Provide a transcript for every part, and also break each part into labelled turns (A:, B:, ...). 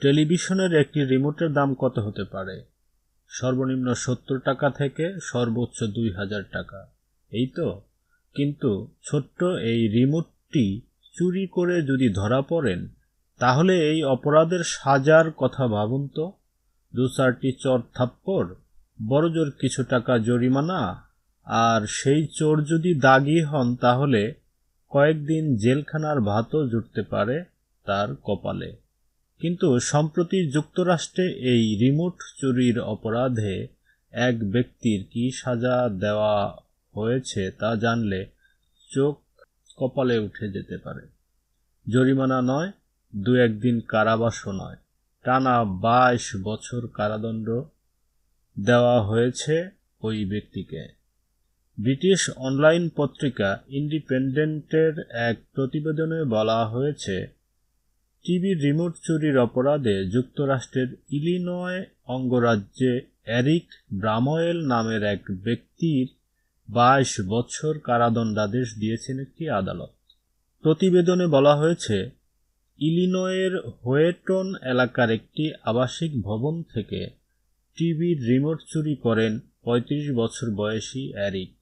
A: টেলিভিশনের একটি রিমোটের দাম কত হতে পারে? সর্বনিম্ন 70 টাকা থেকে সর্বোচ্চ 2000 টাকা। এই তো। কিন্তু ছোট্ট এই রিমোটটি চুরি করে যদি ধরা পড়েন, তাহলে এই অপরাধের সাজার কথা ভাবুন তো। 2-4টি চর থাপ্পড়, বড়জোর কিছু টাকা জরিমানা, আর সেই চোর যদি দাগী হন তাহলে কয়েকদিন জেলখানার ভাতও জুটতে পারে তার কপালে। কিন্তু সম্প্রতি যুক্তরাষ্ট্রে এই রিমোট চুরির অপরাধে এক ব্যক্তির কি সাজা দেওয়া হয়েছে তা জানলে চোখ কপালে উঠে যেতে পারে। জরিমানা নয়, 2-1 দিন কারাবাসও নয়, টানা 22 বছর কারাদণ্ড দেওয়া হয়েছে ওই ব্যক্তিকে। ব্রিটিশ অনলাইন পত্রিকা ইন্ডিপেন্ডেন্টের এক প্রতিবেদনে বলা হয়েছে, টিভির রিমোট চুরির অপরাধে যুক্তরাষ্ট্রের ইলিনয় অঙ্গরাজ্যে এরিক ব্রামওয়েল নামের এক ব্যক্তির 22 বছর কারাদণ্ডাদেশ দিয়েছেন একটি আদালত। প্রতিবেদনে বলা হয়েছে, ইলিনয়ের হোয়েটন এলাকার একটি আবাসিক ভবন থেকে টিভির রিমোট চুরি করেন 35 বছর বয়সী এরিক।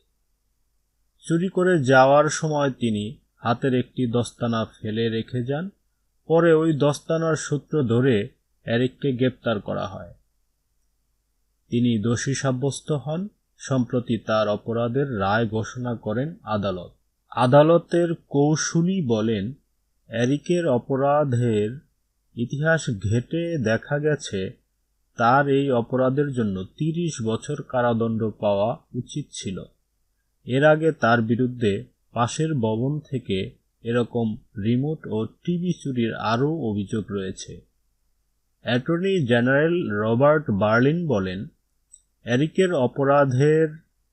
A: চুরি করে যাওয়ার সময় তিনি হাতের একটি দস্তানা ফেলে রেখে যান। পরে ওই দস্তানার সূত্র ধরে এরিককে গ্রেপ্তার করা হয়। তিনি দোষী সাব্যস্ত হন। সম্প্রতি তার অপরাধের রায় ঘোষণা করেন আদালত। আদালতের কৌঁসুলি বলেন, এরিকের অপরাধের ইতিহাস ঘেঁটে দেখা গেছে তার এই অপরাধের জন্য 30 বছর কারাদণ্ড পাওয়া উচিত ছিল। এর আগে তার বিরুদ্ধে পাশের ভবন থেকে এরকম রিমোট ও টিভি চুরির আরও অভিযোগ রয়েছে। অ্যাটর্নি জেনারেল রবার্ট বার্লিন বলেন, এরিকের অপরাধের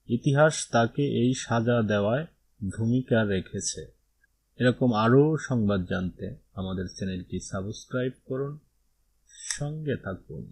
A: ইতিহাস তাকে এই সাজা দেওয়ায় ভূমিকা রেখেছে। এরকম আরও সংবাদ জানতে আমাদের চ্যানেলটি সাবস্ক্রাইব করুন, সঙ্গে থাকুন।